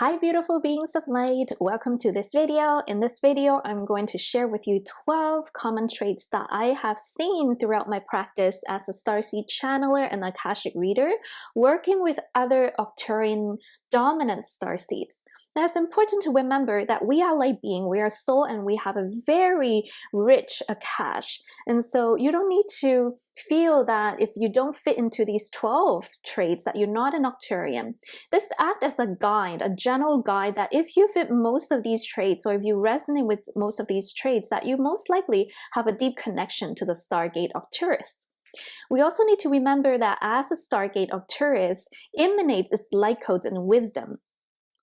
Hi beautiful beings of light, welcome to this video. In this video, I'm going to share with you 12 common traits that I have seen throughout my practice as a Starseed channeler and akashic reader, working with other Arcturian dominant Starseeds. Now it's important to remember that we are light being, we are soul, and we have a very rich akash. And so you don't need to feel that if you don't fit into these 12 traits that you're not an Arcturian. This acts as a guide, a general guide that if you fit most of these traits, or if you resonate with most of these traits, that you most likely have a deep connection to the Stargate Arcturus. We also need to remember that as a Stargate Arcturus emanates its light codes and wisdom.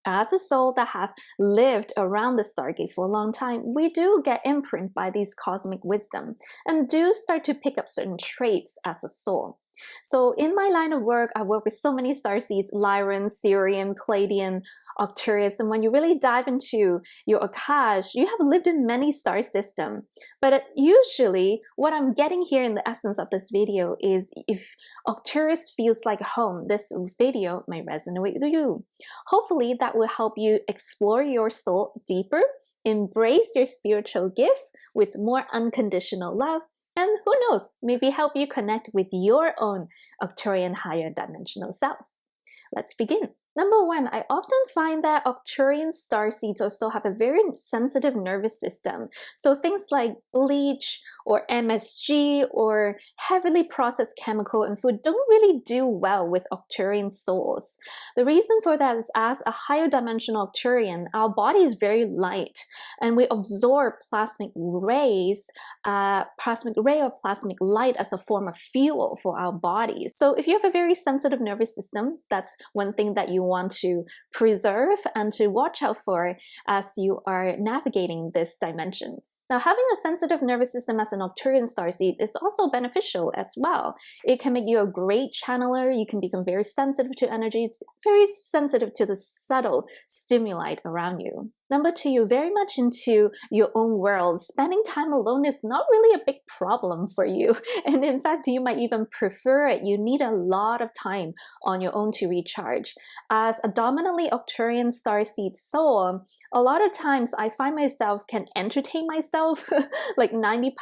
As a soul that have lived around the Stargate for a long time, we do get imprinted by these cosmic wisdom and do start to pick up certain traits as a soul. So in my line of work, I work with so many Starseeds, Lyran, Sirian, Pleiadian, Arcturus, and when you really dive into your akash, you have lived in many star systems. But usually, what I'm getting here in the essence of this video is if Arcturus feels like home, this video might resonate with you. Hopefully, that will help you explore your soul deeper, embrace your spiritual gift with more unconditional love, and who knows, maybe help you connect with your own Arcturian higher dimensional self. Let's begin. Number one, I often find that Arcturian Starseeds also have a very sensitive nervous system. So things like bleach or MSG or heavily processed chemical and food don't really do well with Arcturian souls. The reason for that is as a higher dimensional Arcturian, our body is very light and we absorb plasmic rays, plasmic ray or plasmic light as a form of fuel for our bodies. So if you have a very sensitive nervous system, that's one thing that you want to preserve and to watch out for as you are navigating this dimension. Now, having a sensitive nervous system as an Arcturian Starseed is also beneficial as well. It can make you a great channeler. You can become very sensitive to energy, very sensitive to the subtle stimuli around you. Number two, you're very much into your own world. Spending time alone is not really a big problem for you. And in fact, you might even prefer it. You need a lot of time on your own to recharge. As a dominantly Arcturian Starseed soul, a lot of times I find myself can entertain myself like 90%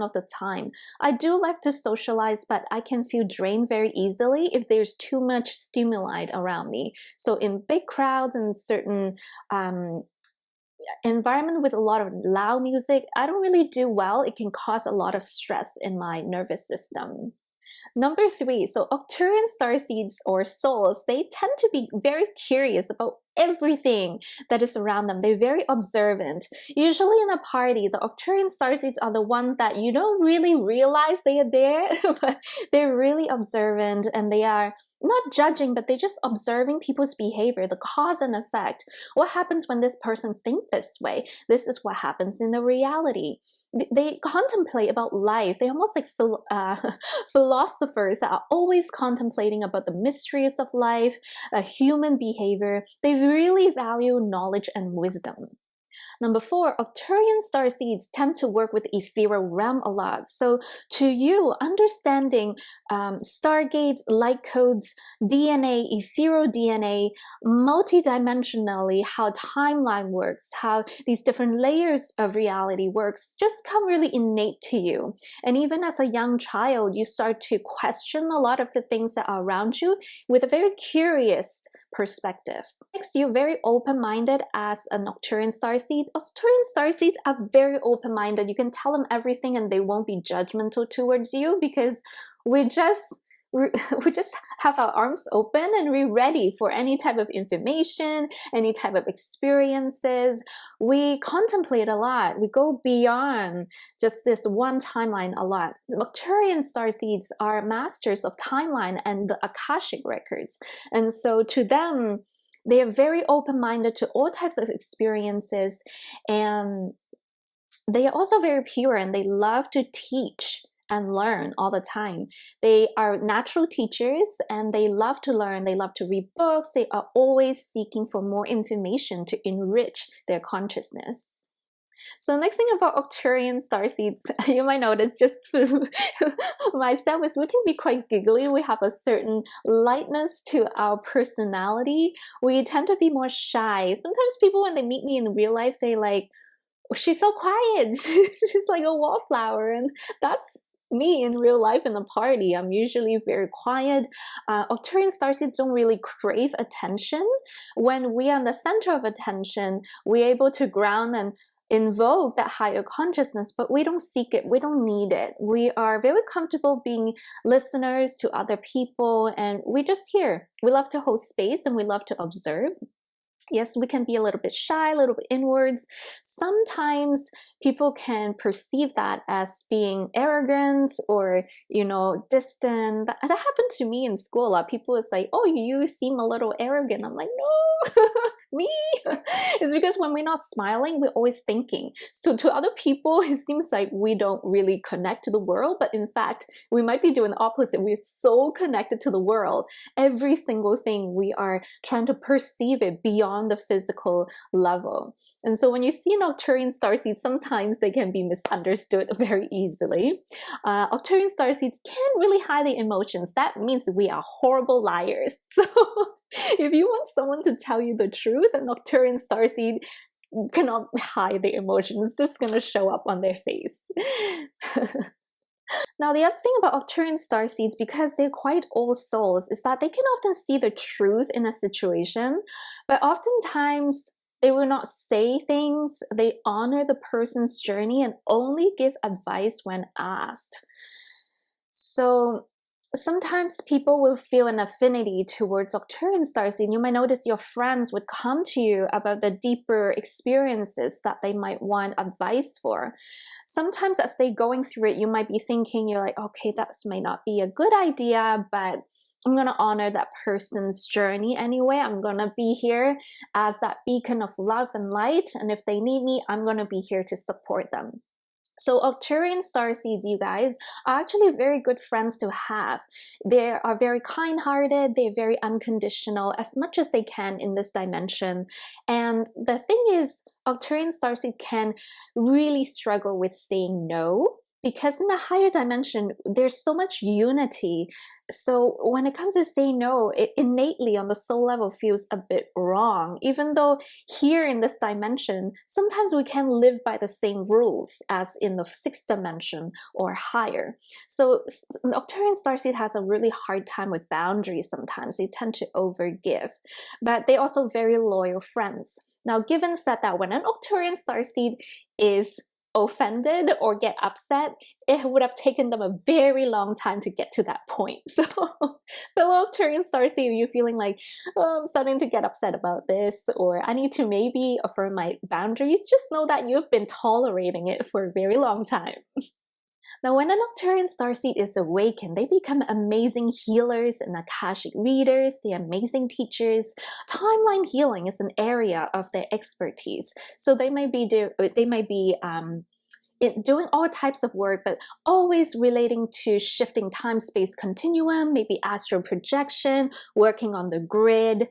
of the time. I do like to socialize, but I can feel drained very easily if there's too much stimuli around me. So in big crowds and certain environment with a lot of loud music, I don't really do well. It can cause a lot of stress in my nervous system. Number three, so Arcturian Starseeds or souls, they tend to be very curious about everything that is around them. They're very observant. Usually in a party, the Arcturian Starseeds are the ones that you don't really realize they are there, but they're really observant and they are not judging, but they're just observing people's behavior, the cause and effect. What happens when this person thinks this way? This is what happens in the reality. They contemplate about life. They're almost like philosophers that are always contemplating about the mysteries of life, human behavior. They really value knowledge and wisdom. Number four, Arcturian Starseeds tend to work with the ethereal realm a lot. So to you, understanding stargates, light codes, DNA, ethereal DNA, multidimensionally, how timeline works, how these different layers of reality works, just come really innate to you. And even as a young child, you start to question a lot of the things that are around you with a very curious perspective. Next, you're very open-minded as an Arcturian Starseed. Arcturian Starseeds are very open-minded. You can tell them everything and they won't be judgmental towards you because we just have our arms open and we're ready for any type of information, any type of experiences. We contemplate a lot. We go beyond just this one timeline a lot. Arcturian Starseeds are masters of timeline and the akashic records. And so to them, they are very open-minded to all types of experiences, and they are also very pure and they love to teach and learn all the time. They are natural teachers and they love to learn. They love to read books. They are always seeking for more information to enrich their consciousness. So next thing about Arcturian Starseeds, you might notice just myself is we can be quite giggly. We have a certain lightness to our personality. We tend to be more shy. Sometimes people, when they meet me in real life, they like, oh, she's so quiet. She's like a wallflower. And that's me in real life in a party. I'm usually very quiet. Arcturian Starseeds don't really crave attention. When we are in the center of attention, we're able to ground and invoke that higher consciousness, but we don't seek it. We don't need it. We are very comfortable being listeners to other people, and we just hear. We love to hold space and we love to observe. Yes, we can be a little bit shy, a little bit inwards. Sometimes people can perceive that as being arrogant or, you know, distant. That happened to me in school. A lot of people was like, oh, you seem a little arrogant. I'm like, no, me. It's because when we're not smiling, we're always thinking. So to other people, it seems like we don't really connect to the world. But in fact, we might be doing the opposite. We're so connected to the world. Every single thing we are trying to perceive it beyond the physical level. And so when you see an Arcturian Starseed, sometimes they can be misunderstood very easily. Arcturian Starseeds can't really hide their emotions. That means we are horrible liars. So if you want someone to tell you the truth, an Arcturian Starseed cannot hide their emotions. It's just going to show up on their face. Now, the other thing about Arcturian Starseeds, because they're quite old souls, is that they can often see the truth in a situation, but oftentimes they will not say things. They honor the person's journey and only give advice when asked. So sometimes people will feel an affinity towards Arcturian Starseed. You might notice your friends would come to you about the deeper experiences that they might want advice for. Sometimes as they're going through it, you might be thinking, you're like, okay, that may not be a good idea, but I'm going to honor that person's journey anyway. I'm going to be here as that beacon of love and light. And if they need me, I'm going to be here to support them. So Arcturian Starseeds, you guys, are actually very good friends to have. They are very kind-hearted, they're very unconditional as much as they can in this dimension. And the thing is, Arcturian Starseed can really struggle with saying no, because in the higher dimension, there's so much unity. So when it comes to saying no, it innately on the soul level feels a bit wrong. Even though here in this dimension, sometimes we can live by the same rules as in the sixth dimension or higher. So Arcturian Starseed has a really hard time with boundaries sometimes. They tend to overgive. But they're also very loyal friends. Now, given that when an Arcturian Starseed is offended or get upset, it would have taken them a very long time to get to that point. So fellow Arcturian Starseed, if you're feeling like, oh, I'm starting to get upset about this, or I need to maybe affirm my boundaries, just know that you've been tolerating it for a very long time. Now, when an Arcturian Starseed is awakened, they become amazing healers and akashic readers. They're amazing teachers. Timeline healing is an area of their expertise. So they might be doing all types of work, but always relating to shifting time-space continuum, maybe astral projection, working on the grid.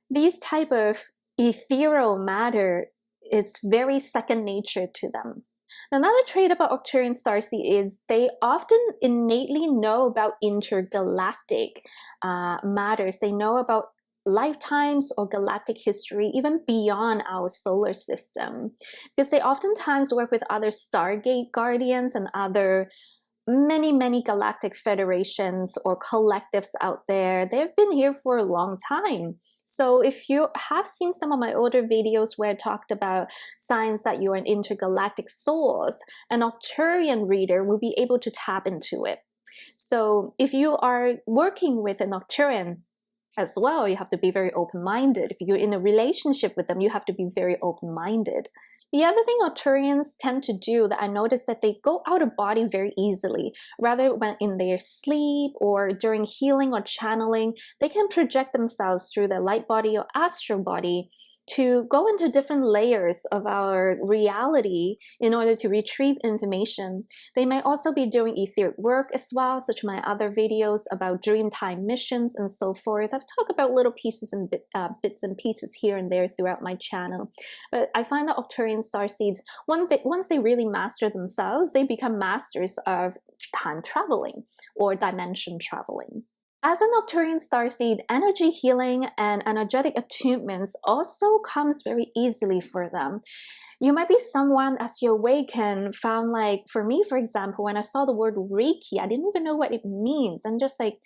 These type of ethereal matter, it's very second nature to them. Another trait about Arcturian Starseed is they often innately know about intergalactic matters. They know about lifetimes or galactic history, even beyond our solar system. Because they oftentimes work with other Stargate guardians and other many galactic federations or collectives out there. They've been here for a long time. So if you have seen some of my older videos where I talked about signs that you're an intergalactic souls, an Arcturian reader will be able to tap into it. So if you are working with an Arcturian as well, you have to be very open-minded. If you're in a relationship with them, you have to be very open-minded. The other thing Arcturians tend to do that I noticed that they go out of body very easily. Rather when in their sleep or during healing or channeling, they can project themselves through their light body or astral body to go into different layers of our reality in order to retrieve information. They might also be doing etheric work as well, such as my other videos about dreamtime missions and so forth. I've talked about little pieces and bits and pieces here and there throughout my channel. But I find that Arcturian Starseeds, once they really master themselves, they become masters of time traveling or dimension traveling. As an Arcturian Starseed, energy healing and energetic attunements also comes very easily for them. You might be someone, as you awaken, found like, for me, for example, when I saw the word Reiki, I didn't even know what it means. And just like,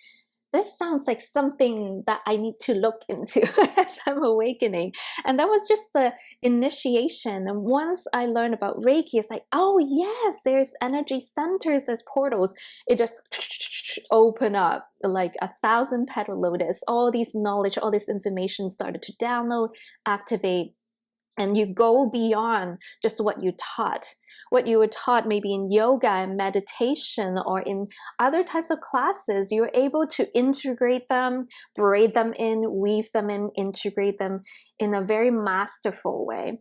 this sounds like something that I need to look into as I'm awakening. And that was just the initiation. And once I learned about Reiki, it's like, oh yes, there's energy centers, there's portals. It just open up like 1,000 petal lotus. All this knowledge, all this information started to download, activate, and you go beyond just what you taught. What you were taught maybe in yoga and meditation or in other types of classes, you're able to integrate them, braid them in, weave them in, integrate them in a very masterful way.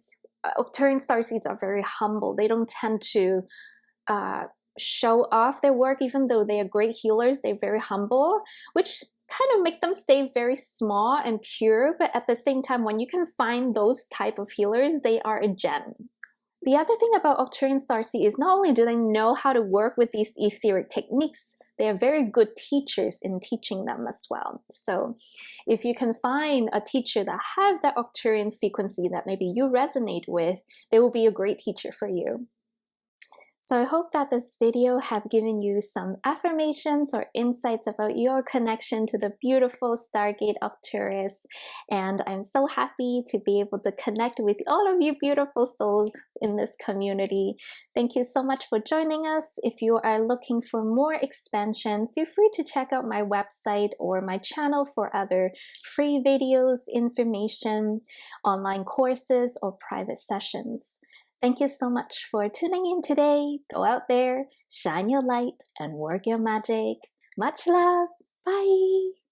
Arcturian Starseeds are very humble. They don't tend to show off their work, even though they are great healers. They're very humble, which kind of make them stay very small and pure. But at the same time, when you can find those type of healers, they are a gem. The other thing about Arcturian Starseed is not only do they know how to work with these etheric techniques, they are very good teachers in teaching them as well. So if you can find a teacher that have that Arcturian frequency that maybe you resonate with, they will be a great teacher for you. So I hope that this video have given you some affirmations or insights about your connection to the beautiful Stargate Arcturus. And I'm so happy to be able to connect with all of you beautiful souls in this community. Thank you so much for joining us. If you are looking for more expansion, feel free to check out my website or my channel for other free videos, information, online courses, or private sessions. Thank you so much for tuning in today. Go out there, shine your light, and work your magic. Much love. Bye.